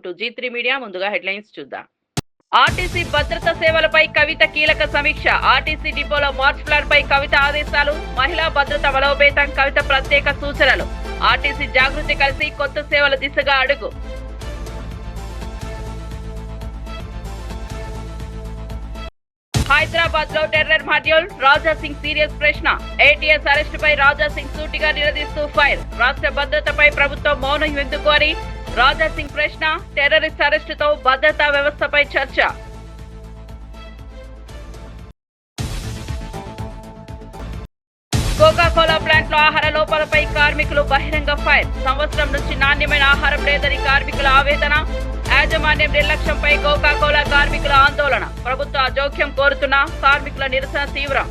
To G3 media. ముందుగా headlines చూద్దాం. RTC భద్రతా సేవలపై కవిత కీలక సమీక్ష. ఆర్టీసీ డిపోలో మార్చ్ ప్లాన్ పై కవిత ఆదేశాలు. మహిళా భద్రత బలోపేతం కవిత ప్రత్యేక సూచనలు. ఆర్టీసీ జాగృతి కలిసి కొత్త సేవల దిశగా అడుగు. హైదరాబాద్ లో terror module. Raja Singh serious ప్రశ్న. ఏటీఎస్ అరెస్టుపై రాజా సింగ్ సూటిగా నిలదీస్తూ ఫైర్. రాష్ట్ర భద్రతపై ప్రభుత్వం మౌనం ఎందుకు అని రాజా సింగ్ ప్రశ్న. టెర్రరిస్ట్ అరెస్టుతో భద్రతా వ్యవస్థపై చర్చ. కోకాకోలా ప్లాంట్ లో ఆహార లోపాలపై కార్మికులు బహిరంగ ఫైర్. సంవత్సరం నుంచి నాణ్యమైన ఆహారం లేదని కార్మికుల ఆవేదన. యాజమాన్యం నిర్లక్ష్యంపై కోకాకోలా కార్మికుల ఆందోళన. ప్రభుత్వ జోక్యం కోరుతున్న కార్మికుల నిరసన తీవ్రం.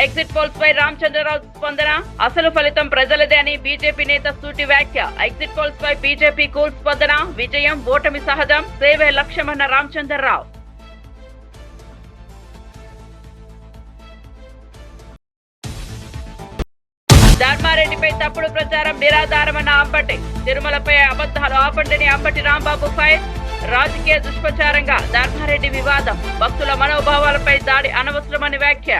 ఎగ్జిట్ పోల్స్ పై రామచంద్రరావు స్పందన. అసలు ఫలితం ప్రజలదే అని బీజేపీ నేత సూటి వ్యాఖ్య. ఎగ్జిట్ పోల్స్ పై బీజేపీ కూల్ స్పందన. విజయం ఓటమి సహజం, సేవే లక్ష్యమన్న రామచంద్రరావు. ధర్మారెడ్డిపై తప్పుడు ప్రచారం నిరాధారమన్న అంబటి. తిరుమలపై అబద్ధాలు ఆపండిని అంబటి రాంబాబు ఫైర్. రాజకీయ దుష్ప్రచారంగా ధర్మారెడ్డి వివాదం. భక్తుల మనోభావాలపై దాడి అనవసరమని వ్యాఖ్య.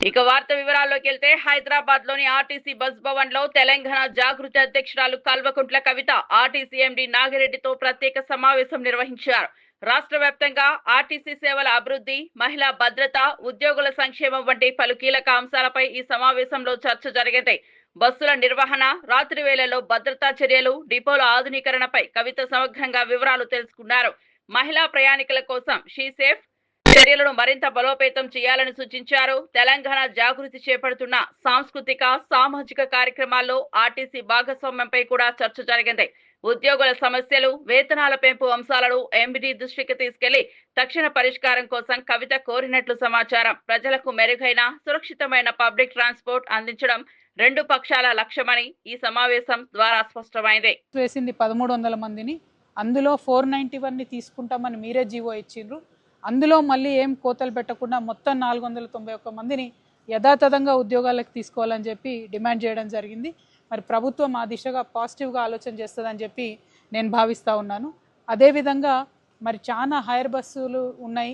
ఇక వార్త వివరాల్లోకి వెళ్తే, హైదరాబాద్ లోని ఆర్టీసీ బస్ భవన్ లో తెలంగాణ జాగృతి అధ్యక్షురాలు కల్వకుంట్ల కవిత ఆర్టీసీ ఎండీ నాగిరెడ్డితో ప్రత్యేక సమావేశం నిర్వహించారు. రాష్ట్ర వ్యాప్తంగా ఆర్టీసీ సేవల అభివృద్ధి, మహిళా భద్రత, ఉద్యోగుల సంక్షేమం వంటి పలు కీలక అంశాలపై ఈ సమావేశంలో చర్చ జరిగింది. బస్సుల నిర్వహణ, రాత్రి వేళల్లో భద్రతా చర్యలు, డిపోల ఆధునీకరణపై కవిత సమగ్రంగా వివరాలు తెలుసుకున్నారు. మహిళా ప్రయాణికుల కోసం షీ సేఫ్ చర్యలను మరింత బలోపేతం చేయాలని సూచించారు. తెలంగాణ జాగృతి చేపడుతున్న సాంస్కృతిక, సామాజిక కార్యక్రమాల్లో ఆర్టీసీ భాగస్వామ్యంపై కూడా చర్చ జరిగింది. ఉద్యోగుల సమస్యలు, వేతనాల పెంపు అంశాలను ఎండీ దృష్టికి తీసుకెళ్లి తక్షణ పరిష్కారం కోసం కవిత కోరినట్లు సమాచారం. ప్రజలకు మెరుగైన, సురక్షితమైన పబ్లిక్ ట్రాన్స్పోర్ట్ అందించడం రెండు పక్షాల లక్ష్యమని ఈ సమావేశం ద్వారా స్పష్టమైంది. వేసింది 1300 మందిని, అందులో 491ని తీసుకుంటామని మీరే జీవో ఇచ్చిండ్రు. అందులో మళ్ళీ ఏం కోతలు పెట్టకుండా మొత్తం 491 మందిని యథాతథంగా ఉద్యోగాలకు తీసుకోవాలని చెప్పి డిమాండ్ చేయడం జరిగింది. మరి ప్రభుత్వం ఆ దిశగా పాజిటివ్గా ఆలోచన చేస్తుందని చెప్పి నేను భావిస్తూ ఉన్నాను. అదేవిధంగా మరి చాలా హైర్ బస్సులు ఉన్నాయి,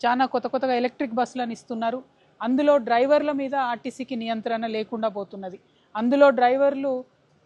చాలా కొత్తగా ఎలక్ట్రిక్ బస్సులను ఇస్తున్నారు. అందులో డ్రైవర్ల మీద ఆర్టీసీకి నియంత్రణ లేకుండా పోతున్నది. అందులో డ్రైవర్లు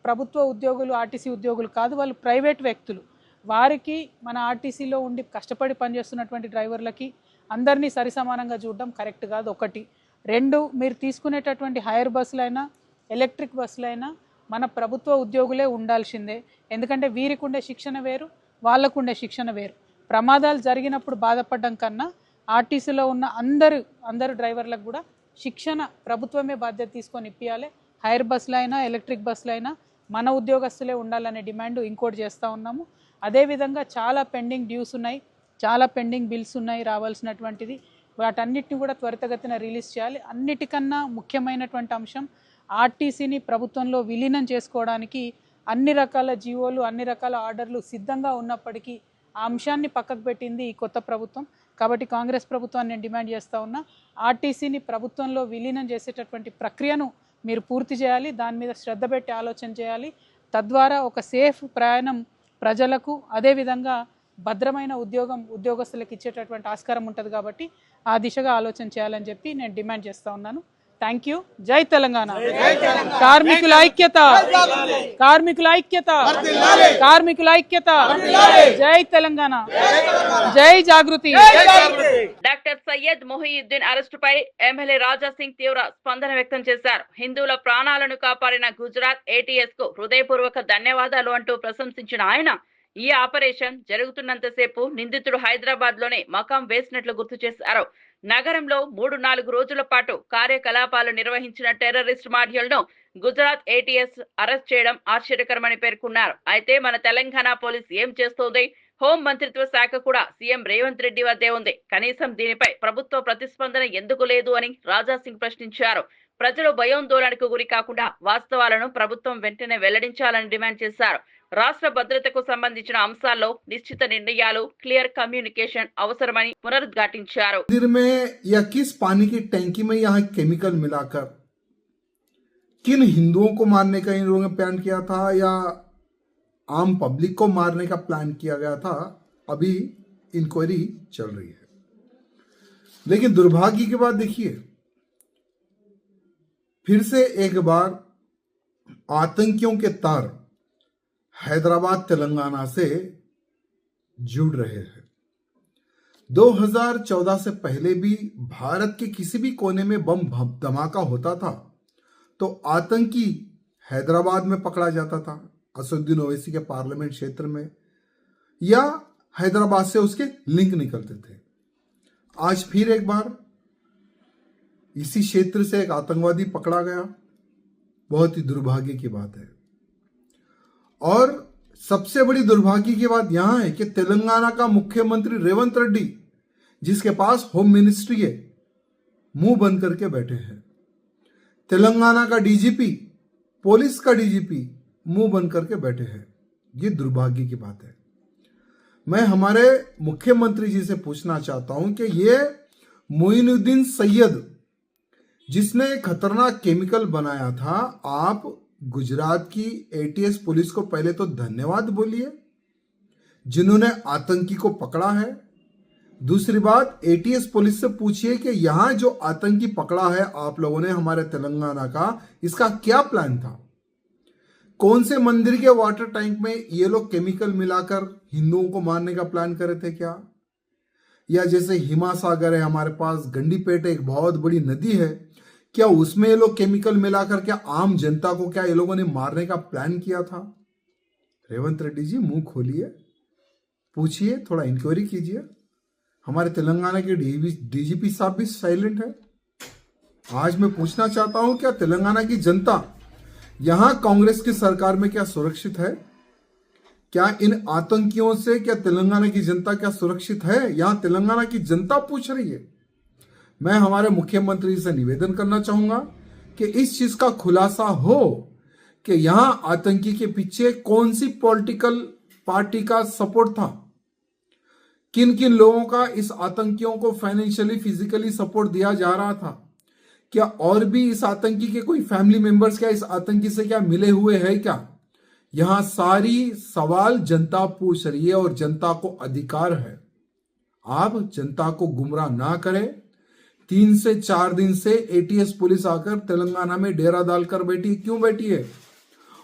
ప్రభుత్వ ఉద్యోగులు, ఆర్టీసీ ఉద్యోగులు కాదు, వాళ్ళు ప్రైవేట్ వ్యక్తులు. వారికి మన ఆర్టీసీలో ఉండి కష్టపడి పనిచేస్తున్నటువంటి డ్రైవర్లకి అందరినీ సరిసమానంగా చూడడం కరెక్ట్ కాదు. ఒకటి. రెండు, మీరు తీసుకునేటటువంటి హైర్ బస్సులైనా ఎలక్ట్రిక్ బస్సులైనా మన ప్రభుత్వ ఉద్యోగులే ఉండాల్సిందే. ఎందుకంటే వీరికి ఉండే శిక్షణ వేరు, వాళ్ళకు ఉండే శిక్షణ వేరు. ప్రమాదాలు జరిగినప్పుడు బాధపడడం కన్నా ఆర్టీసీలో ఉన్న అందరు డ్రైవర్లకు కూడా శిక్షణ ప్రభుత్వమే బాధ్యత తీసుకొని ఇప్పియాలి. హైర్ బస్సులైనా ఎలక్ట్రిక్ బస్సులైనా మన ఉద్యోగస్తులే ఉండాలనే డిమాండ్ ఇంకోటి చేస్తూ ఉన్నాము. అదేవిధంగా చాలా పెండింగ్ డ్యూస్ ఉన్నాయి, చాలా పెండింగ్ బిల్స్ ఉన్నాయి రావాల్సినటువంటిది. వాటన్నిటిని కూడా త్వరితగతిన రిలీజ్ చేయాలి. అన్నిటికన్నా ముఖ్యమైనటువంటి అంశం, ఆర్టీసీని ప్రభుత్వంలో విలీనం చేసుకోవడానికి అన్ని రకాల జీవోలు, అన్ని రకాల ఆర్డర్లు సిద్ధంగా ఉన్నప్పటికీ ఆ అంశాన్ని పక్కకు పెట్టింది ఈ కొత్త ప్రభుత్వం. కాబట్టి కాంగ్రెస్ ప్రభుత్వాన్ని నేను డిమాండ్ చేస్తూ ఉన్నా, ఆర్టీసీని ప్రభుత్వంలో విలీనం చేసేటటువంటి ప్రక్రియను మీరు పూర్తి చేయాలి. దాని మీద శ్రద్ధ పెట్టి ఆలోచన చేయాలి. తద్వారా ఒక సేఫ్ ప్రయాణం ప్రజలకు, అదేవిధంగా భద్రమైన ఉద్యోగస్తులకు ఇచ్చేటటువంటి ఆస్కారం ఉంటుంది. కాబట్టి ఆ దిశగా ఆలోచన చేయాలని చెప్పి నేను డిమాండ్ చేస్తూ ఉన్నాను. Thank you. జై తెలంగాణ. కార్మికుల ఐక్యత, కార్మికుల ఐక్యత, కార్మికుల ఐక్యత. జై తెలంగాణ, జై జాగృతి. డాక్టర్ సయ్యద్ మొహియుద్దీన్ అరెస్టుపై ఎమ్మెల్యే రాజా సింగ్ తీవ్ర స్పందన వ్యక్తం చేశారు. హిందువుల ప్రాణాలను కాపాడిన గుజరాత్ ఏటీఎస్ కు హృదయపూర్వక ధన్యవాదాలు అంటూ ప్రశంసించిన ఆయన, ఈ ఆపరేషన్ జరుగుతున్నంతసేపు నిందితుడు హైదరాబాద్ లోనే మకాం వేసినట్లు గుర్తు చేశారు. నగరంలో 3-4 రోజుల పాటు కార్యకలాపాలు నిర్వహించిన టెర్రరిస్ట్ మాడ్యూల్ ను గుజరాత్ ఏటీఎస్ అరెస్ట్ చేయడం ఆశ్చర్యకరమని పేర్కొన్నారు. అయితే మన తెలంగాణ పోలీస్ ఏం చేస్తోంది? హోం మంత్రిత్వ శాఖ కూడా సీఎం రేవంత్ రెడ్డి వద్దే ఉంది. కనీసం దీనిపై ప్రభుత్వ ప్రతిస్పందన ఎందుకు లేదు అని రాజా సింగ్ ప్రశ్నించారు. ప్రజలు భయాందోళనకు గురి కాకుండా వాస్తవాలను ప్రభుత్వం వెంటనే వెల్లడించాలని డిమాండ్ చేశారు. రాష్ట్ర భద్రతకు సంబంధించిన అంశాల్లో నిశ్చిత నిర్ణయాలు, క్లియర్ కమ్యూనికేషన్ అవసరమని పునరుద్ఘాటించారు. मंदिर में या किस पानी की टैंकी में यहाँ केमिकल मिलाकर किन हिंदुओं को मारने का इन लोगों ने प्लान किया था या आम पब्लिक को मारने का प्लान किया गया था, अभी इंक्वायरी चल रही है। लेकिन दुर्भाग्य की बात देखिए, फिर से एक बार आतंकियों के तार हैदराबाद तेलंगाना से जुड़ रहे हैं। 2014 से पहले भी भारत के किसी भी कोने में बम धमाका होता था तो आतंकी हैदराबाद में पकड़ा जाता था, असदुद्दीन ओवैसी के पार्लियामेंट क्षेत्र में, या हैदराबाद से उसके लिंक निकलते थे। आज फिर एक बार इसी क्षेत्र से एक आतंकवादी पकड़ा गया, बहुत ही दुर्भाग्य की बात है। और सबसे बड़ी दुर्भाग्य की बात यहां है कि तेलंगाना का मुख्यमंत्री रेवंत रेड्डी, जिसके पास होम मिनिस्ट्री है, मुंह बंद करके बैठे हैं। तेलंगाना का डीजीपी, पुलिस का डीजीपी मुंह बंद करके बैठे हैं। ये दुर्भाग्य की बात है। मैं हमारे मुख्यमंत्री जी से पूछना चाहता हूं कि ये मोइनुद्दीन सैयद जिसने खतरनाक केमिकल बनाया था, आप गुजरात की एटीएस पुलिस को पहले तो धन्यवाद बोलिए जिन्होंने आतंकी को पकड़ा है। दूसरी बात, एटीएस पुलिस से पूछिए कि यहां जो आतंकी पकड़ा है आप लोगों ने हमारे तेलंगाना का, इसका क्या प्लान था? कौन से मंदिर के वाटर टैंक में ये लोग केमिकल मिलाकर हिंदुओं को मारने का प्लान करे थे क्या? या जैसे हिमासागर है हमारे पास, गंडीपेट एक बहुत बड़ी नदी है, क्या उसमें ये लोग केमिकल मिलाकर क्या आम जनता को क्या ये लोगों ने मारने का प्लान किया था? रेवंत रेड्डी जी मुंह खोलिए, पूछिए, थोड़ा इंक्वायरी कीजिए। हमारे तेलंगाना के डीजीपी साहब भी साइलेंट है। आज मैं पूछना चाहता हूं, क्या तेलंगाना की जनता यहां कांग्रेस की सरकार में क्या सुरक्षित है? क्या इन आतंकियों से क्या तेलंगाना की जनता क्या सुरक्षित है? यहां तेलंगाना की जनता पूछ रही है। मैं हमारे मुख्यमंत्री से निवेदन करना चाहूंगा कि इस चीज का खुलासा हो कि यहां आतंकी के पीछे कौन सी पॉलिटिकल पार्टी का सपोर्ट था, किन किन लोगों का इस आतंकियों को फाइनेंशियली फिजिकली सपोर्ट दिया जा रहा था। क्या और भी इस आतंकी के कोई फैमिली मेंबर्स क्या इस आतंकी से क्या मिले हुए हैं क्या? यहां सारी सवाल जनता पूछ रही है और जनता को अधिकार है। आप जनता को गुमराह ना करें। 3 से 4 दिन से एटीएस पुलिस आकर तेलंगाना में डेरा डालकर बैठी, क्यों बैठी है?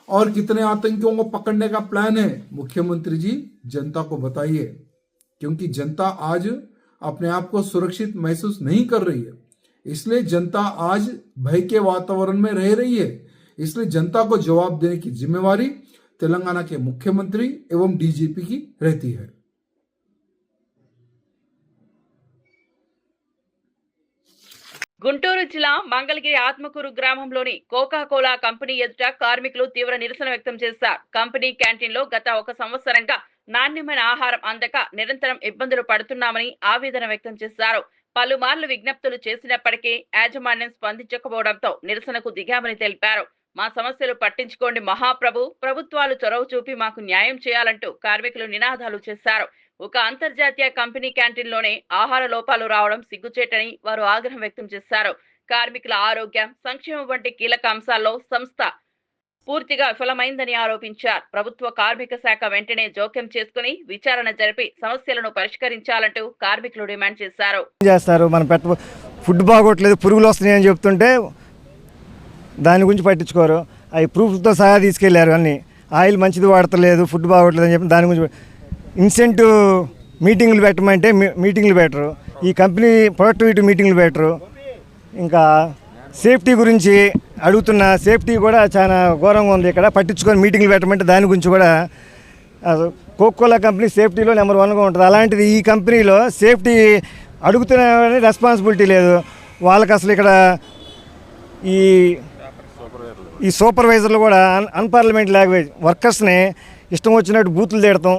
और कितने आतंकियों को पकड़ने का प्लान है? मुख्यमंत्री जी जनता को बताइए, क्योंकि जनता आज अपने आप को सुरक्षित महसूस नहीं कर रही है। इसलिए जनता आज भय के वातावरण में रह रही है। इसलिए जनता को जवाब देने की जिम्मेवारी तेलंगाना के मुख्यमंत्री एवं डीजीपी की रहती है। గుంటూరు జిల్లా మంగళగిరి ఆత్మకూరు గ్రామంలోని కోకా కోలా కంపెనీ ఎదుట కార్మికులు తీవ్ర నిరసన వ్యక్తం చేశారు. కంపెనీ క్యాంటీన్లో గత 1 సంవత్సరంగా నాణ్యమైన ఆహారం అందక నిరంతరం ఇబ్బందులు పడుతున్నామని ఆవేదన వ్యక్తం చేశారు. పలుమార్లు విజ్ఞప్తులు చేసినప్పటికీ యాజమాన్యం స్పందించకపోవడంతో నిరసనకు దిగామని తెలిపారు. మా సమస్యలు పట్టించుకోండి మహాప్రభు, ప్రభుత్వాలు చొరవ చూపి మాకు న్యాయం చేయాలంటూ కార్మికులు నినాదాలు చేశారు. ఒక అంతర్జాతీయ కంపెనీ క్యాంటీన్లోనే ఆహార లోపాలు రావడం సిగ్గుచేటని వారు ఆగ్రహం వ్యక్తం చేశారు. కార్మికుల ఆరోగ్యం, సంక్షేమం వంటి కీలక అంశాల్లో సంస్థ పూర్తిగా విఫలమైందని ఆరోపించారు. ప్రభుత్వ కార్మిక శాఖ వెంటనే జోక్యం చేసుకుని విచారణ జరిపి సమస్యలను పరిష్కరించాలంటూ కార్మికులు డిమాండ్ చేశారు. ఫుడ్ బాగోట్లేదు, పురుగులు వస్తున్నాయని చెప్తుంటే దాని గురించి పట్టించుకోరు. అవి ప్రూఫ్తో సహా తీసుకెళ్లారు. అన్ని ఆయిల్ మంచిది వాడతలేదు, ఫుడ్ బాగోట్లేదు అని చెప్పి దాని గురించి ఇన్సెంటివ్ మీటింగ్లు పెట్టమంటే మీటింగ్లు పెట్టరు. ఈ కంపెనీ ప్రొడక్టివిటీ మీటింగ్లు పెట్టరు. ఇంకా సేఫ్టీ గురించి అడుగుతున్న సేఫ్టీ కూడా చాలా ఘోరంగా ఉంది. ఇక్కడ పట్టించుకొని మీటింగ్లు పెట్టమంటే దాని గురించి కూడా కోకోలా కంపెనీ సేఫ్టీలో నెంబర్ 1గా ఉంటుంది. అలాంటిది ఈ కంపెనీలో సేఫ్టీ అడుగుతున్న రెస్పాన్సిబిలిటీ లేదు వాళ్ళకి. అసలు ఇక్కడ ఈ సూపర్వైజర్లు కూడా అన్పార్లమెంట్ లాంగ్వేజ్ వర్కర్స్ని ఇష్టం వచ్చినట్టు బూతులు తిడతాం.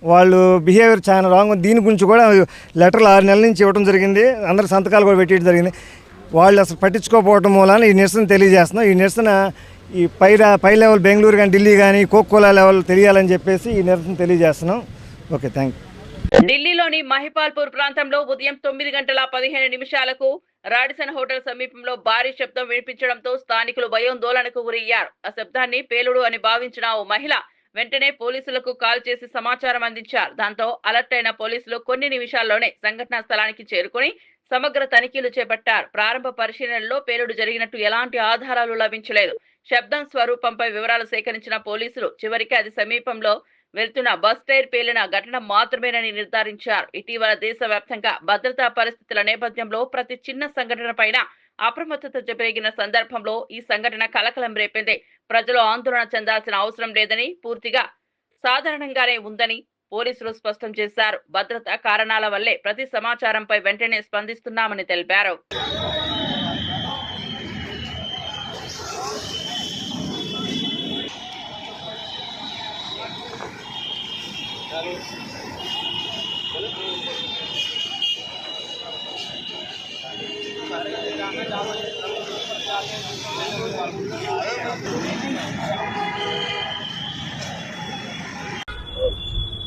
వాళ్ళు బిహేవియర్ చాలా రాంగ్. దీని గురించి కూడా లెటర్లు 6 నెలల నుంచి ఇవ్వడం జరిగింది. అందరు సంతకాలు కూడా పెట్టడం జరిగింది. వాళ్ళు అసలు పట్టించుకోకపోవడం మూలాన ఈ నిరసన తెలియజేస్తున్నాం. ఈ నిరసన ఈ పై లెవెల్ బెంగళూరు కానీ ఢిల్లీ కానీ కోకోలా లెవెల్ తెలియాలని చెప్పేసి ఈ నిరసన తెలియజేస్తున్నాం. Okay, thank you. ఢిల్లీలోని మహిపాల్పూర్ ప్రాంతంలో ఉదయం 9:15 నిమిషాలకు రాడిసన్ హోటల్ సమీపంలో భారీ శబ్దం వినిపించడంతో స్థానికులు భయాందోళనకు గురయ్యారు. ఆ శబ్దాన్ని పేలుడు అని భావించిన ఓ మహిళ వెంటనే పోలీసులకు కాల్ చేసి సమాచారం అందించారు. దాంతో అలర్ట్ అయిన పోలీసులు కొన్ని నిమిషాల్లోనే సంఘటనా స్థలానికి చేరుకుని సమగ్ర తనిఖీలు చేపట్టారు. ప్రారంభ పరిశీలనలో పేలుడు జరిగినట్టు ఎలాంటి ఆధారాలు లభించలేదు. శబ్దం స్వరూపంపై వివరాలు సేకరించిన పోలీసులు చివరికి అది సమీపంలో వెళ్తున్న బస్ టైర్ పేలిన ఘటన మాత్రమేనని నిర్ధారించారు. ఇటీవల దేశవ్యాప్తంగా భద్రతా పరిస్థితుల నేపథ్యంలో ప్రతి చిన్న సంఘటన పైన అప్రమత్తత పెరిగిన సందర్భంలో ఈ సంఘటన కలకలం రేపింది. ప్రజలు ఆందోళన చెందాల్సిన అవసరం లేదని, పూర్తిగా సాధారణంగానే ఉందని పోలీసులు స్పష్టం చేశారు. భద్రతా కారణాల వల్లే ప్రతి సమాచారంపై వెంటనే స్పందిస్తున్నామని తెలిపారు.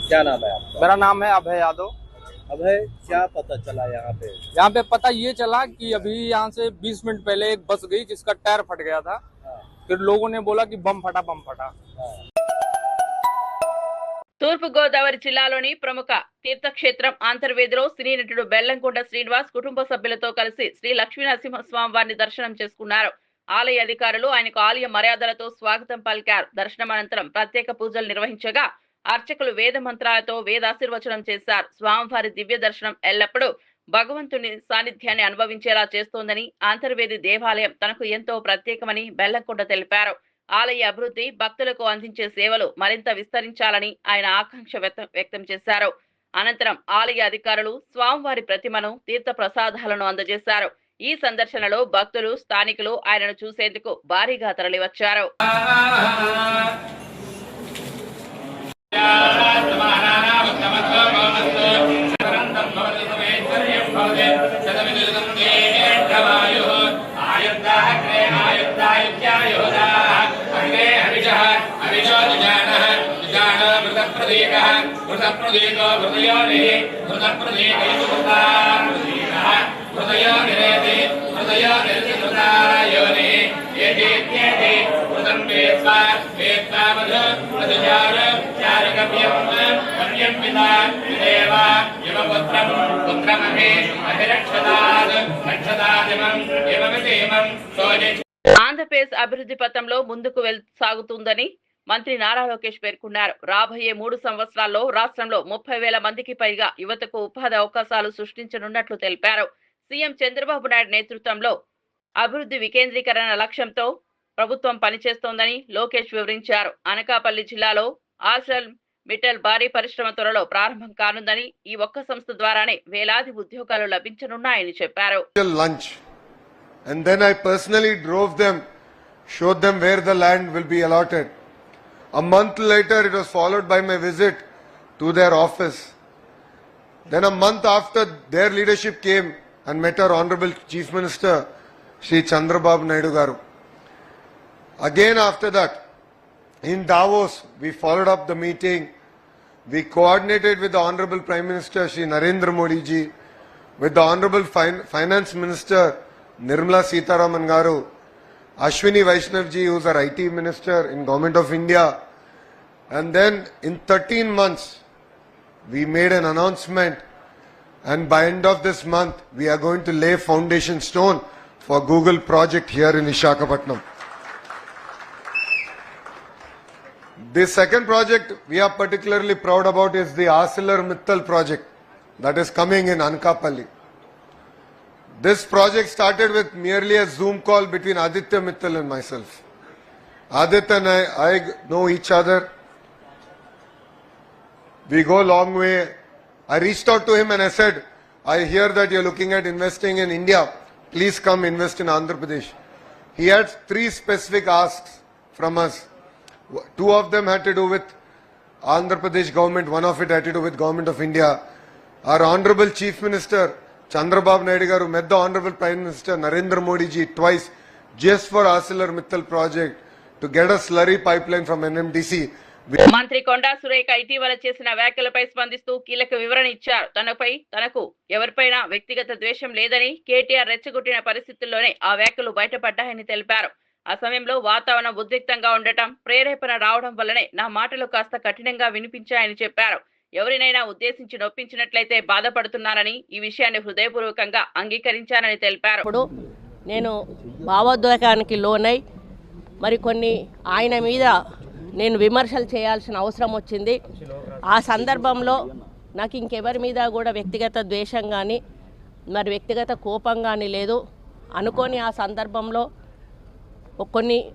क्या नाम है आपका? मेरा नाम है अभय यादव। अभय, क्या पता चला यहाँ पे? यहाँ पे पता ये चला कि अभी यहाँ से 20 मिनट पहले एक बस गई जिसका टायर फट गया था। फिर लोगों ने बोला कि बम फटा। తూర్పు గోదావరి జిల్లాలోని ప్రముఖ తీర్థక్షేత్రం అంతర్వేదిలో సినీ నటుడు బెల్లంకొండ శ్రీనివాస్ కుటుంబ సభ్యులతో కలిసి శ్రీ లక్ష్మీనరసింహస్వామి వారిని దర్శనం చేసుకున్నారు. ఆలయ అధికారులు ఆయనకు ఆలయ మర్యాదలతో స్వాగతం పలికారు. దర్శనం అనంతరం ప్రత్యేక పూజలు నిర్వహించగా అర్చకులు వేద మంత్రాలతో వేదాశీర్వచనం చేశారు. స్వామివారి దివ్య దర్శనం ఎల్లప్పుడూ భగవంతుని సాన్నిధ్యాన్ని అనుభవించేలా చేస్తోందని, అంతర్వేది దేవాలయం తనకు ఎంతో ప్రత్యేకమని బెల్లంకొండ తెలిపారు. ఆలయ అభివృద్ధి, భక్తులకు అందించే సేవలు మరింత విస్తరించాలని ఆయన ఆకాంక్ష వ్యక్తం చేశారు. అనంతరం ఆలయ అధికారులు స్వామివారి ప్రతిమను, తీర్థ ప్రసాదాలను అందజేశారు. ఈ సందర్శనలో భక్తులు, స్థానికులు ఆయనను చూసేందుకు భారీగా తరలివచ్చారు. ఆంధ్రప్రదేశ్ అభివృద్ధి పథంలో ముందుకు సాగుతుందని మంత్రి నారా లోకేష్ పేర్కొన్నారు. రాబోయే 3 సంవత్సరాల్లో రాష్ట్రంలో 30,000 మందికి పైగా యువతకు ఉపాధి అవకాశాలు సృష్టించనున్నట్లు తెలిపారు. సీఎం చంద్రబాబు నాయుడు నేతృత్వంలో అభివృద్ధి వికేంద్రీకరణ లక్ష్యంతో ప్రభుత్వం పనిచేస్తోందని లోకేష్ వివరించారు. అనకాపల్లి జిల్లాలో ఆర్సెల్ మిట్టల్ భారీ పరిశ్రమ త్వరలో ప్రారంభం కానుందని, ఈ ఒక్క సంస్థ ద్వారానే వేలాది ఉద్యోగాలు లభించనున్నాయని చెప్పారు. Lunch, and then I personally drove them, showed them where the land will be allotted. A month later, it was followed by my visit to their office. Then a month after, their leadership came and met our Honorable Chief Minister, Shri Chandrababu Naidu Garu. Again after that, in Davos, we followed up the meeting. We coordinated with the Honorable Prime Minister, Shri Narendra Modi ji, with the Honorable Finance Minister, Nirmala Sitharaman Garu, Ashwini Vaishnav ji, who is our IT Minister in Government of India. And then in 13 months, we made an announcement, and by end of this month, we are going to lay foundation stone for Google project here in Visakhapatnam. The second project we are particularly proud about is the ArcelorMittal project that is coming in Anakapalli. This project started with merely a Zoom call between Aditya Mittal and myself. Aditya and I know each other. We go a long way. I reached out to him and I said, I hear that you're looking at investing in India. Please come invest in Andhra Pradesh. He had 3 specific asks from us. 2 of them had to do with Andhra Pradesh government. One of it had to do with Government of India. Our Honorable Chief Minister Chandrababu Naidu Garu met the Honorable Prime Minister Narendra Modi ji twice just for ArcelorMittal project to get a slurry pipeline from NMDC మంత్రి కొండా సురేఖ ఇటీవల చేసిన వ్యాఖ్యలపై స్పందిస్తూ కీలక వివరణ ఇచ్చారు. తనకు ఎవరిపైనా వ్యక్తిగత ద్వేషం లేదని, కేటీఆర్ రెచ్చగొట్టిన పరిస్థితుల్లోనే ఆ వ్యాఖ్యలు బయటపడ్డాయని తెలిపారు. ఆ సమయంలో వాతావరణం ఉద్రిక్తంగా ఉండటం, ప్రేరేపణ రావడం వల్లనే నా మాటలు కాస్త కఠినంగా వినిపించాయని చెప్పారు. ఎవరినైనా ఉద్దేశించి నొప్పించినట్లయితే బాధపడుతున్నానని, ఈ విషయాన్ని హృదయపూర్వకంగా అంగీకరించానని తెలిపారు. ఇప్పుడు నేను భావోద్వేగానికి లోనై మరి కొన్ని ఆయన మీద నేను విమర్శలు చేయాల్సిన అవసరం వచ్చింది. ఆ సందర్భంలో నాకు ఇంకెవరి మీద కూడా వ్యక్తిగత ద్వేషం కానీ మరి వ్యక్తిగత కోపం కానీ లేదు. అనుకోని ఆ సందర్భంలో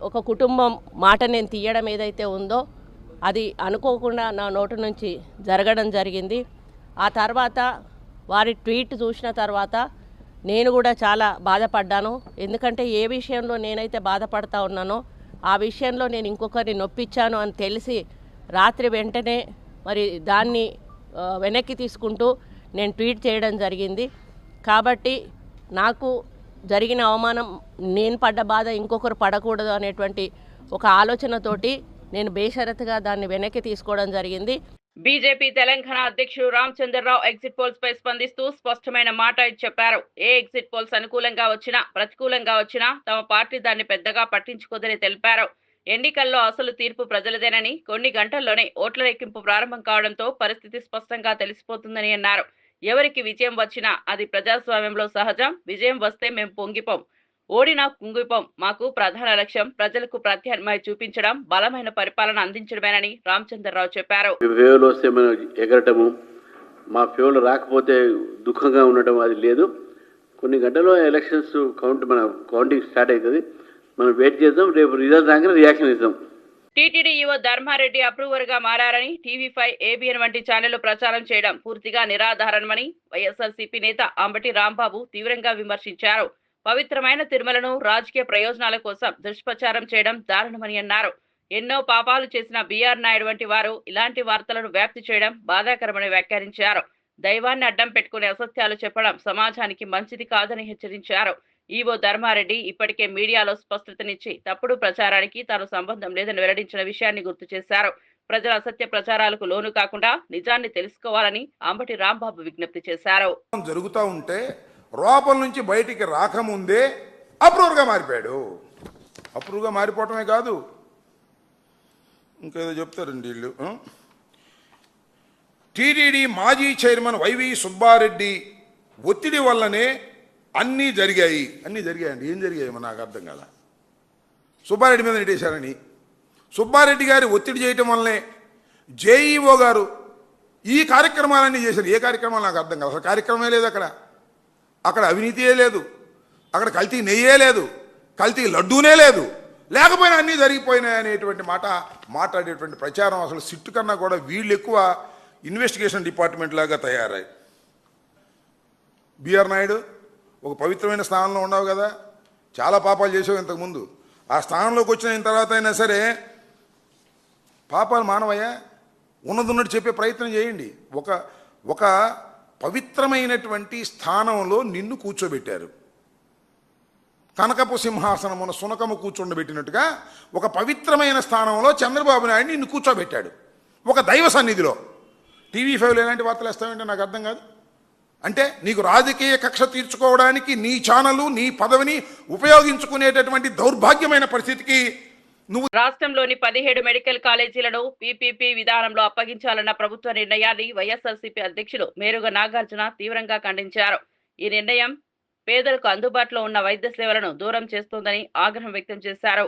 ఒక కుటుంబం మాట నేను తీయడం ఏదైతే ఉందో అది అనుకోకుండా నా నోటి నుంచి జరగడం జరిగింది. ఆ తర్వాత వారి ట్వీట్ చూసిన తర్వాత నేను కూడా చాలా బాధపడ్డాను. ఎందుకంటే ఏ విషయంలో నేనైతే బాధపడతా ఉన్నానో ఆ విషయంలో నేను ఇంకొకరిని నొప్పించాను అని తెలిసి రాత్రి వెంటనే మరి దాన్ని వెనక్కి తీసుకుంటూ నేను ట్వీట్ చేయడం జరిగింది. కాబట్టి నాకు జరిగిన అవమానం, నేను పడ్డ బాధ ఇంకొకరు పడకూడదు అనేటువంటి ఒక ఆలోచనతోటి నేను బేషరతుగా దాన్ని వెనక్కి తీసుకోవడం జరిగింది. బీజేపీ తెలంగాణ అధ్యక్షుడు రామచంద్రరావు ఎగ్జిట్ పోల్స్ పై స్పందిస్తూ స్పష్టమైన మాట చెప్పారు. ఏ ఎగ్జిట్ పోల్స్ అనుకూలంగా వచ్చినా ప్రతికూలంగా వచ్చినా తమ పార్టీ దాన్ని పెద్దగా పట్టించుకోదని తెలిపారు. ఎన్నికల్లో అసలు తీర్పు ప్రజలదేనని, కొన్ని గంటల్లోనే ఓట్ల లెక్కింపు ప్రారంభం కావడంతో పరిస్థితి స్పష్టంగా తెలిసిపోతుందని అన్నారు. ఎవరికి విజయం వచ్చినా అది ప్రజాస్వామ్యంలో సహజం. విజయం వస్తే మేము పొంగిపోం, ఓడినా కుంగిపోం. మాకు ప్రధాన లక్ష్యం ప్రజలకు ప్రత్యామ్నాయం చూపించడం, బలమైన పరిపాలన అందించడమేనని రామచంద్రరావు చెప్పారు. ఫేవర్ వస్తే మనం ఎగరటము, మా ఫేవర్ రాకపోతే దుఃఖంగా ఉండటం అది లేదు. కొన్ని గంటల్లో ఎలక్షన్స్ కౌంటింగ్ స్టార్ట్ అవుతుంది. మనం వెయిట్ చేద్దాం. రేపు రిజల్ట్ రాగానే రియాక్షన్ ఇద్దాం. టీటీడీ ఈవో ధర్మారెడ్డి అప్రూవర్ గా మారారని టీవీ5, ఏబిఎన్ వంటి ఛానళ్లు ప్రచారం చేయడం పూర్తిగా నిరాధారణమని వైఎస్ఆర్సీపీ నేత అంబటి రాంబాబు తీవ్రంగా విమర్శించారు. పవిత్రమైన తిరుమలను రాజకీయ ప్రయోజనాల కోసం దుష్ప్రచారం చేయడం దారుణమని అన్నారు. ఎన్నో పాపాలు చేసిన బీఆర్ నాయుడు వంటి వారు ఇలాంటి వార్తలను వ్యాప్తి చేయడం బాధాకరమని వ్యాఖ్యానించారు. దైవాన్ని అడ్డం పెట్టుకునే అసత్యాలు చెప్పడం సమాజానికి మంచిది కాదని హెచ్చరించారు. ఈవో ధర్మారెడ్డి ఇప్పటికే మీడియాలో స్పష్టతనిచ్చి తప్పుడు ప్రచారానికి తాను సంబంధం లేదని వెల్లడించిన విషయాన్ని గుర్తు చేశారు. ప్రజల అసత్య ప్రచారాలకు లోను కాకుండా నిజాన్ని తెలుసుకోవాలని అంబటి రాంబాబు విజ్ఞప్తి చేశారు. జరుగుతూ ఉంటే లోపల నుంచి బయటికి రాకముందే అప్రూవర్గా మారిపోయాడు. అప్రూవ్గా మారిపోవటమే కాదు, ఇంకేదో చెప్తారండి వీళ్ళు. టీటీడీ మాజీ చైర్మన్ వైవి సుబ్బారెడ్డి ఒత్తిడి వల్లనే అన్నీ జరిగాయండి. ఏం జరిగాయేమో నాకు అర్థం కాల. సుబ్బారెడ్డి మీద నెట్టేశారని, సుబ్బారెడ్డి గారి ఒత్తిడి చేయటం వల్లనే జేఈఓ గారు ఈ కార్యక్రమాలన్నీ చేశారు. ఏ కార్యక్రమాలు నాకు అర్థం కాదు. అసలు కార్యక్రమమే లేదు అక్కడ అవినీతియే లేదు, అక్కడ కల్తీ నెయ్యే లేదు, కల్తీ లడ్డూనే లేదు, లేకపోయినా అన్నీ జరిగిపోయినాయి అనేటువంటి మాట్లాడేటువంటి ప్రచారం అసలు సిట్టు కన్నా కూడా వీళ్ళు ఎక్కువ ఇన్వెస్టిగేషన్ డిపార్ట్మెంట్ లాగా తయారై. బీఆర్ నాయుడు ఒక పవిత్రమైన స్థానంలో ఉన్నావు కదా, చాలా పాపాలు చేసావు ఇంతకుముందు. ఆ స్థానంలోకి వచ్చిన తర్వాత అయినా సరే పాపాలు మానవయ్యా, ఉన్నదున్నట్టు చెప్పే ప్రయత్నం చేయండి. ఒక పవిత్రమైనటువంటి స్థానంలో నిన్ను కూర్చోబెట్టారు. కనకపు సింహాసనమున సునకము కూర్చోబెట్టినట్టుగా ఒక పవిత్రమైన స్థానంలో చంద్రబాబు నాయుడు నిన్ను కూర్చోబెట్టాడు, ఒక దైవ సన్నిధిలో. టీవీ5లో ఎలాంటి వార్తలు వేస్తామంటే నాకు అర్థం కాదు. అంటే నీకు రాజకీయ కక్ష తీర్చుకోవడానికి నీ ఛానల్, నీ పదవిని ఉపయోగించుకునేటటువంటి దౌర్భాగ్యమైన పరిస్థితికి నువ్వు. రాష్ట్రంలోని 17 మెడికల్ కాలేజీలను పీపీపీ విధానంలో అప్పగించాలన్న ప్రభుత్వ నిర్ణయాన్ని వైఎస్ఆర్సీపీ అధ్యక్షులు మేరుగ నాగార్జున తీవ్రంగా ఖండించారు. ఈ నిర్ణయం పేదలకు అందుబాటులో ఉన్న వైద్య సేవలను దూరం చేస్తోందని ఆగ్రహం వ్యక్తం చేశారు.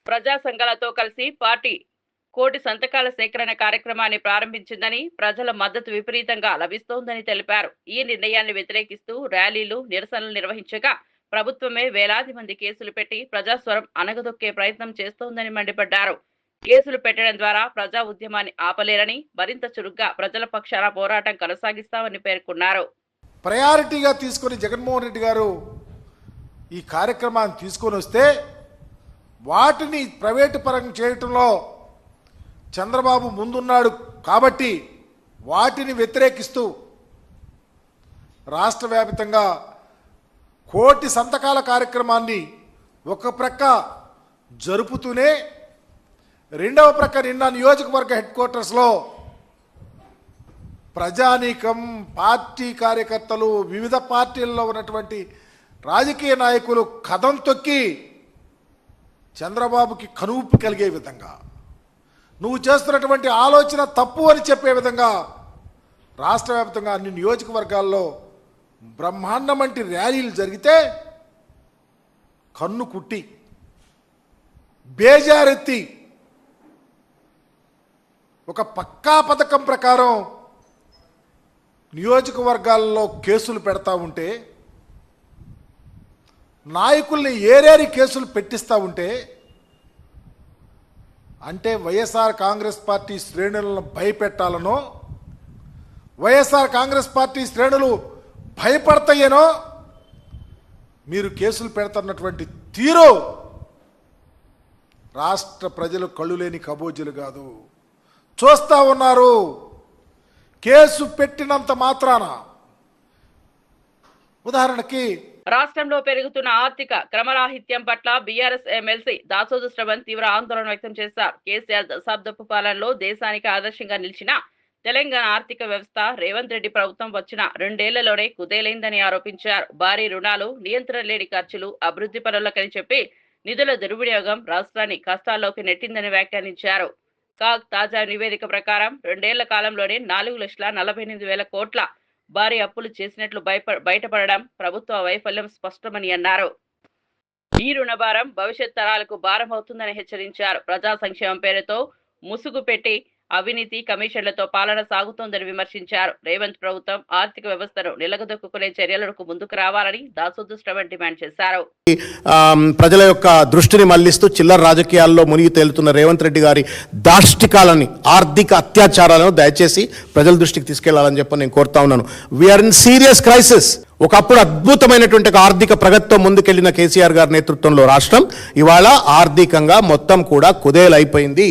ప్రజా సంఘాలతో కలిసి పార్టీ 1 కోటి సంతకాల సేకరణ కార్యక్రమాన్ని ప్రారంభించిందని, ప్రజల మద్దతు విపరీతంగా లభిస్తోందని తెలిపారు. ఈ నిర్ణయాన్ని వ్యతిరేకిస్తూ ర్యాలీలు, నిరసనలు నిర్వహించగా ప్రభుత్వమే వేలాది మంది కేసులు పెట్టి ప్రజాస్వరం అణగదొక్కే ప్రయత్నం చేస్తోందని మండిపడ్డారు. కేసులు పెట్టడం ద్వారా ప్రజా ఉద్యమాన్ని ఆపలేరని, మరింత చురుగ్గా ప్రజల పక్షాన పోరాటం కొనసాగిస్తామని పేర్కొన్నారు. ప్రయారిటీగా తీసుకొని జగన్మోహన్ రెడ్డి గారు ఈ కార్యక్రమాన్ని తీసుకొని వస్తే వాటిని ప్రైవేటు పరం చేయటంలో చంద్రబాబు ముందున్నాడు కాబట్టి వాటిని వ్యతిరేకిస్తూ రాష్ట్ర వ్యాప్తంగా 1 కోటి సంతకాల కార్యక్రమాన్ని ఒక ప్రక్క జరుపుతూనే రెండవ ప్రక్క నిన్న నియోజకవర్గ హెడ్ క్వార్టర్స్లో ప్రజానీకం, పార్టీ కార్యకర్తలు, వివిధ పార్టీల్లో ఉన్నటువంటి రాజకీయ నాయకులు కదం తొక్కి చంద్రబాబుకి కనువిప్పు కలిగే విధంగా, నువ్వు చేస్తున్నటువంటి ఆలోచన తప్పు అని చెప్పే విధంగా రాష్ట్ర వ్యాప్తంగా అన్ని నియోజకవర్గాల్లో బ్రహ్మాండమంటి ర్యాలీలు జరిగితే కన్ను కుట్టి బేజారెత్తి ఒక పక్కా పథకం ప్రకారం నియోజకవర్గాల్లో కేసులు పెడతా ఉంటే, నాయకుల్ని ఏరేరి కేసులు పెట్టిస్తూ ఉంటే, అంటే వైఎస్ఆర్ కాంగ్రెస్ పార్టీ శ్రేణులను భయపెట్టాలనో, వైఎస్ఆర్ కాంగ్రెస్ పార్టీ శ్రేణులు భయపడతాయేనో మీరు కేసులు పెడుతున్నటువంటి తీరు రాష్ట్ర ప్రజలు కళ్ళు లేని కబోజీలు కాదు, చూస్తూ ఉన్నారు. కేసు పెట్టినంత మాత్రాన ఉదాహరణకి రాష్ట్రంలో పెరుగుతున్న ఆర్థిక క్రమరాహిత్యం పట్ల బీఆర్ఎస్ ఎమ్మెల్సీ దాసోజు శ్రవణ్ తీవ్ర ఆందోళన వ్యక్తం చేశారు. కేసీఆర్ దశాబ్దపు పాలనలో దేశానికి ఆదర్శంగా నిలిచిన తెలంగాణ ఆర్థిక వ్యవస్థ రేవంత్ రెడ్డి ప్రభుత్వం వచ్చిన 2 ఏళ్లలోనే కుదేలైందని ఆరోపించారు. భారీ రుణాలు, నియంత్రణ లేని ఖర్చులు, అభివృద్ధి పనులకని చెప్పి నిధుల దుర్వినియోగం రాష్ట్రాన్ని కష్టాల్లోకి నెట్టిందని వ్యాఖ్యానించారు. కాగ్ తాజా నివేదిక ప్రకారం 2 ఏళ్ల కాలంలోనే 4,48,000 కోట్ల భారీ అప్పులు చేసినట్లు బయటపడడం ప్రభుత్వ వైఫల్యం స్పష్టమని అన్నారు. ఈ రుణభారం భవిష్యత్ తరాలకు భారం అవుతుందని హెచ్చరించారు. ప్రజా సంక్షేమం పేరుతో ముసుగు పెట్టి అవినీతి కమిషన్లతో పాలన సాగుతోందని విమర్శించారు. రేవంత్ ప్రభుత్వం ఆర్థిక వ్యవస్థను నిలగదొక్కునే చర్యలకు ముందుకు రావాలని దాసోజు శ్రవణ్ డిమాండ్ చేశారు. ప్రజల యొక్క దృష్టిని మళ్లిస్తూ చిల్లర రాజకీయాల్లో మునిగి తేలుతున్న రేవంత్ రెడ్డి గారి దాష్టికాలని, ఆర్థిక అత్యాచారాలను దయచేసి ప్రజల దృష్టికి తీసుకెళ్లాలని చెప్పి నేను కోరుతా ఉన్నాను. We are in serious crisis. ఒకప్పుడు అద్భుతమైనటువంటి ఆర్థిక ప్రగతితో ముందుకెళ్లిన కేసీఆర్ గారి నేతృత్వంలో రాష్ట్రం ఇవాళ ఆర్థికంగా మొత్తం కూడా కుదేలైపోయింది,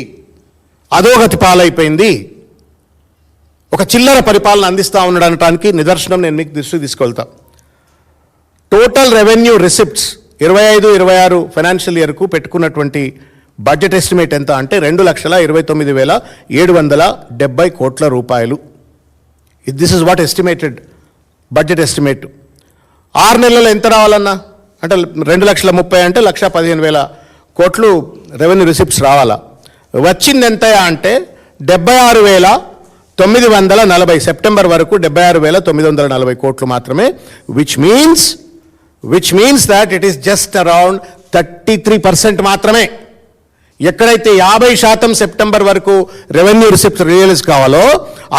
అధోగతి పాలైపోయింది. ఒక చిల్లర పరిపాలన అందిస్తూ ఉండడానికి నిదర్శనం నేను మీకు దృష్టికి తీసుకెళ్తా. టోటల్ రెవెన్యూ రిసిప్ట్స్ 25-26 ఫైనాన్షియల్ ఇయర్కు పెట్టుకున్నటువంటి బడ్జెట్ ఎస్టిమేట్ ఎంత అంటే 2,29,770 కోట్ల రూపాయలు. This is what estimated budget estimate. 6 నెలల్లో ఎంత రావాలన్నా అంటే 2,30,000 అంటే 1,15,000 కోట్లు రెవెన్యూ రిసిప్ట్స్ రావాలా. వచ్చింది ఎంత అంటే 76,940 సెప్టెంబర్ వరకు 76,940 కోట్లు మాత్రమే. Which means that it is just around 33% మాత్రమే. ఎక్కడైతే 50% సెప్టెంబర్ వరకు రెవెన్యూ రిసిప్ట్స్ రియలైజ్ కావాలో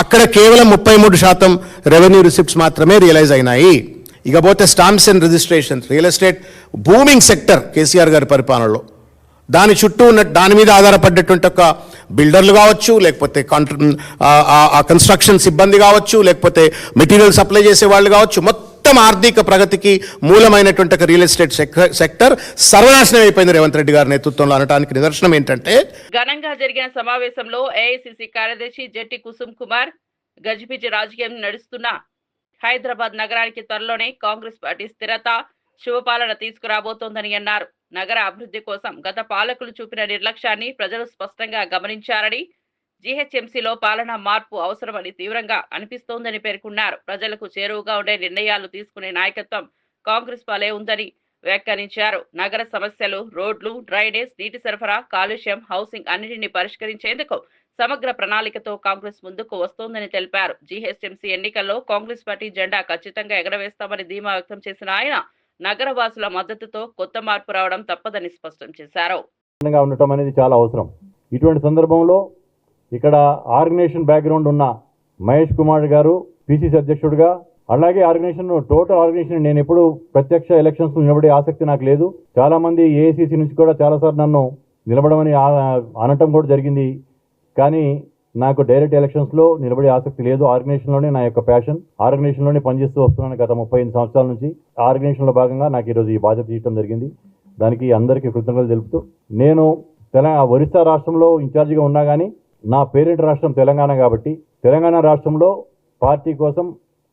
అక్కడ కేవలం 33% రెవెన్యూ రిసిప్ట్స్ మాత్రమే రియలైజ్ అయినాయి. ఇకపోతే stamps and registrations, real estate booming sector KCR గారి పరిపాలనలో దాని చుట్టూ ఉన్న దాని మీద ఆధారపడ్డటువంటి ఒక బిల్డర్లు కావచ్చు, లేకపోతే కన్స్ట్రక్షన్ సిబ్బంది కావచ్చు, లేకపోతే మెటీరియల్ సప్లై చేసే వాళ్ళు కావచ్చు, మొత్తం ఆర్థిక ప్రగతికి మూలమైనటువంటి ఒక రియల్ ఎస్టేట్ సెక్టర్ సర్వనాశనం అయిపోయింది రేవంత్ రెడ్డి గారి నేతృత్వంలో అనడానికి నిదర్శనం ఏంటంటే, ఘనంగా జరిగిన సమావేశంలో ఏఐసిసి కార్యదర్శి జట్టి కుసుమ్ కుమార్ గజిబిజి రాజకీయం నడుస్తున్న హైదరాబాద్ నగరానికి త్వరలోనే కాంగ్రెస్ పార్టీ స్థిరత, శుభపాలన తీసుకురాబోతోందని అన్నారు. నగర అభివృద్ధి కోసం గత పాలకులు చూపిన నిర్లక్ష్యాన్ని ప్రజలు స్పష్టంగా గమనించారని, జీహెచ్ఎంసీలో పాలనా మార్పు అవసరమని తీవ్రంగా అనిపిస్తోందని పేర్కొన్నారు. ప్రజలకు చేరువగా ఉండే నిర్ణయాలు తీసుకునే నాయకత్వం కాంగ్రెస్ పాలే ఉందని వ్యాఖ్యానించారు. నగర సమస్యలు, రోడ్లు, డ్రైనేజ్, నీటి సరఫరా, కాలుష్యం, హౌసింగ్ అన్నింటినీ పరిష్కరించేందుకు సమగ్ర ప్రణాళికతో కాంగ్రెస్ ముందుకు వస్తోందని తెలిపారు. జీహెచ్ఎంసీ ఎన్నికల్లో కాంగ్రెస్ పార్టీ జెండా ఖచ్చితంగా ఎగరవేస్తామని ధీమా వ్యక్తం చేసిన ఆయన నగరవాసుల మద్దతుతో కొత్త మార్పు రావడం తప్పదని స్పష్టం చేశారు. ఉండటం అనేది చాలా అవసరం. ఇటువంటి సందర్భంలో ఇక్కడ ఆర్గనైజేషన్ బ్యాక్గ్రౌండ్ ఉన్న మహేష్ కుమార్ గారు పిసిసి అధ్యక్షుడిగా, అలాగే టోటల్ ఆర్గనైజేషన్ నేను ఎప్పుడు ప్రత్యక్ష ఎలక్షన్స్ నిలబడే ఆసక్తి నాకు లేదు. చాలా మంది ఏఐసిసి నుంచి కూడా చాలాసార్లు నన్ను నిలబడమని అనటం కూడా జరిగింది. కానీ నాకు డైరెక్ట్ ఎలక్షన్స్లో నిలబడే ఆసక్తి లేదు. ఆర్గనైజేషన్లోనే నా యొక్క ప్యాషన్, ఆర్గనైజేషన్లోనే పనిచేస్తూ వస్తున్నాను గత 35 సంవత్సరాల నుంచి. ఆర్గనైజేషన్లో భాగంగా నాకు ఈరోజు ఈ బాధ్యత ఇవ్వడం జరిగింది. దానికి అందరికీ కృతజ్ఞతలు తెలుపుతూ, నేను ఒరిస్సా రాష్ట్రంలో ఇన్ఛార్జిగా ఉన్నా కానీ నా పేరెంట్ రాష్ట్రం తెలంగాణ కాబట్టి తెలంగాణ రాష్ట్రంలో పార్టీ కోసం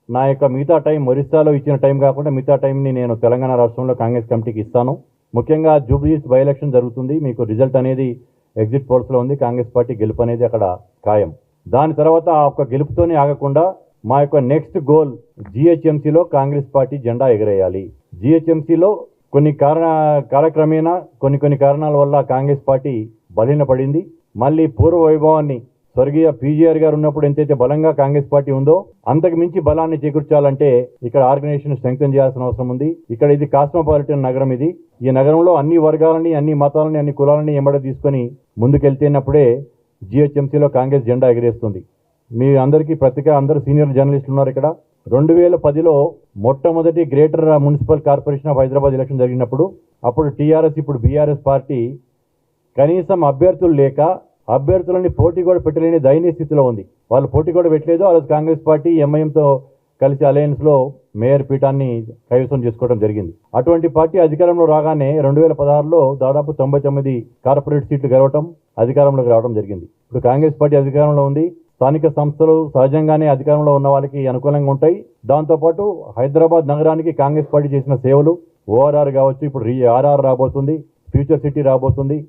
నా యొక్క మిగతా టైం ఒరిస్సాలో ఇచ్చిన టైం కాకుండా మిగతా టైంని నేను తెలంగాణ రాష్ట్రంలో కాంగ్రెస్ కమిటీకి ఇస్తాను. ముఖ్యంగా జూబ్లీహిల్స్ బై ఎలక్షన్ జరుగుతుంది. మీకు రిజల్ట్ అనేది ఎగ్జిట్ పోల్స్లో ఉంది. కాంగ్రెస్ పార్టీ గెలుపు అనేది అక్కడ ఖాయం. దాని తర్వాత ఆ ఒక్క గెలుపుతోనే ఆగకుండా మా యొక్క నెక్స్ట్ గోల్ జిహెచ్ఎంసీలో కాంగ్రెస్ పార్టీ జెండా ఎగరేయాలి. జిహెచ్ఎంసీలో కాలక్రమేణా కొన్ని కారణాల వల్ల కాంగ్రెస్ పార్టీ బలహీనపడింది. మళ్ళీ పూర్వ వైభవాన్ని స్వర్గీయ పీజీఆర్ గారు ఉన్నప్పుడు ఎంతైతే బలంగా కాంగ్రెస్ పార్టీ ఉందో అంతకు మించి బలాన్ని చేకూర్చాలంటే ఇక్కడ ఆర్గనైజేషన్ స్ట్రెంగ్తన్ చేయాల్సిన అవసరం ఉంది. ఇక్కడ ఇది కాస్మోపాలిటన్ నగరం. ఈ నగరంలో అన్ని వర్గాలని, అన్ని మతాలని, అన్ని కులాలని ఎంబడ తీసుకొని ముందుకెళ్తేనప్పుడే జిహెచ్ఎంసీలో కాంగ్రెస్ జెండా ఎగరేస్తుంది. మీ అందరికీ అందరూ సీనియర్ జర్నలిస్టులు ఉన్నారు ఇక్కడ. 2010లో మొట్టమొదటి greater municipal corporation of Hyderabad election జరిగినప్పుడు అప్పుడు టీఆర్ఎస్, ఇప్పుడు బీఆర్ఎస్ పార్టీ కనీసం అభ్యర్థులు లేక అభ్యర్థులని పోటీ కూడా పెట్టలేని దయనీయ స్థితిలో ఉంది. వాళ్ళు పోటీ కూడా పెట్టలేదు. ఆ రోజు కాంగ్రెస్ పార్టీ ఎంఐఎంతో కలిసి అలయన్స్లో మేయర్ పీఠాన్ని కైవసం చేసుకోవడం జరిగింది. అటువంటి పార్టీ అధికారంలో రాగానే 2016లో దాదాపు 99 కార్పొరేట్ సీట్లు గెలవటం, అధికారంలోకి రావడం జరిగింది. ఇప్పుడు కాంగ్రెస్ పార్టీ అధికారంలో ఉంది. స్థానిక సంస్థలు సహజంగానే అధికారంలో ఉన్న వాళ్ళకి అనుకూలంగా ఉంటాయి. దాంతోపాటు హైదరాబాద్ నగరానికి కాంగ్రెస్ పార్టీ చేసిన సేవలు, ఓఆర్ఆర్ కావచ్చు, ఇప్పుడు ఆర్ఆర్ రాబోతుంది, ఫ్యూచర్ సిటీ రాబోతుంది.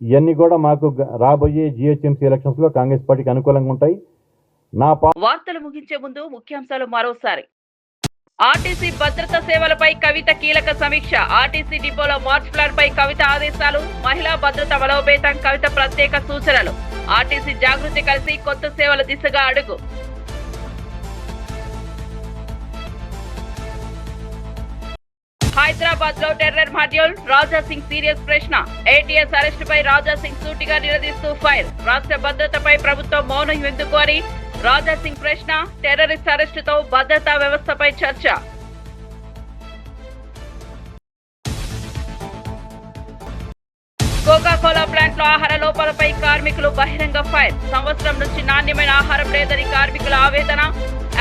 ఇవన్నీ కూడా మాకు రాబోయే జిహెచ్ఎంసీ ఎలక్షన్స్ లో కాంగ్రెస్ పార్టీకి అనుకూలంగా ఉంటాయి. వార్తలు ముగించే ముందు ముఖ్యాంశాలు మరోసారి. ఆర్టీసీ భద్రతా సేవలపై కవిత కీలక సమీక్ష. ఆర్టీసీ డిపోలో మార్చ్ ప్లాన్ పై కవిత ఆదేశాలు. మహిళా భద్రత బలోపేతం కవిత ప్రత్యేక సూచనలు. ఆర్టీసీ జాగృతి కలిసి కొత్త సేవల దిశగా అడుగు. హైదరాబాద్ లో terror module. Raja Singh serious ప్రశ్న. ఏటీఎస్ అరెస్టుపై రాజా సింగ్ సూటిగా నిలదీస్తూ ఫైర్. రాష్ట్ర భద్రతపై ప్రభుత్వం మౌనం ఎందుకు అని రాజా సింగ్ ప్రశ్న. టెర్రరిస్ట్ అరెస్టుతో భద్రతా వ్యవస్థపై చర్చ. కోకాకోలా ప్లాంట్ లో ఆహార లోపాలపై కార్మికులు బహిరంగ ఫైర్. సంవత్సరం నుంచి నాణ్యమైన ఆహారం లేదని కార్మికుల ఆవేదన.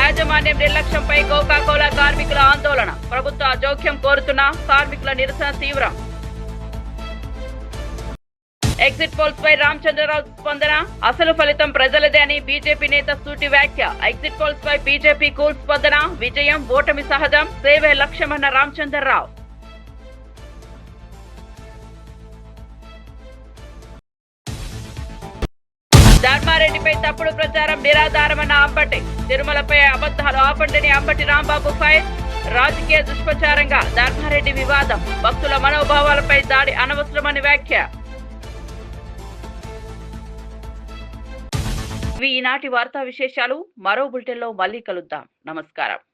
యాజమాన్యం నిర్లక్ష్యంపై కోకాకోలా కార్మికుల ఆందోళన. ప్రభుత్వ జోక్యం కోరుతున్న కార్మికుల నిరసన తీవ్రం. ఎగ్జిట్ పోల్స్ పై రామచంద్రరావు స్పందన. అసలు ఫలితం ప్రజలదే అని బీజేపీ నేత సూటి వ్యాఖ్య. ఎగ్జిట్ పోల్స్ పై బీజేపీ కూల్ స్పందన. విజయం ఓటమి సహజం, సేవే లక్ష్యమన్న రామచంద్రరావు. ధర్మారెడ్డిపై తప్పుడు ప్రచారం నిరాధారమన్న అంబటి. తిరుమలపై అబద్ధాలు ఆపండిని అంబటి రాంబాబు ఫైర్. రాజకీయ దుష్ప్రచారంగా ధర్మారెడ్డి వివాదం. భక్తుల మనోభావాలపై దాడి అనవసరమని వ్యాఖ్య. ఈనాటి వార్తా విశేషాలు. మరో బులెటిన్లో మళ్ళీ కలుద్దాం. నమస్కారం.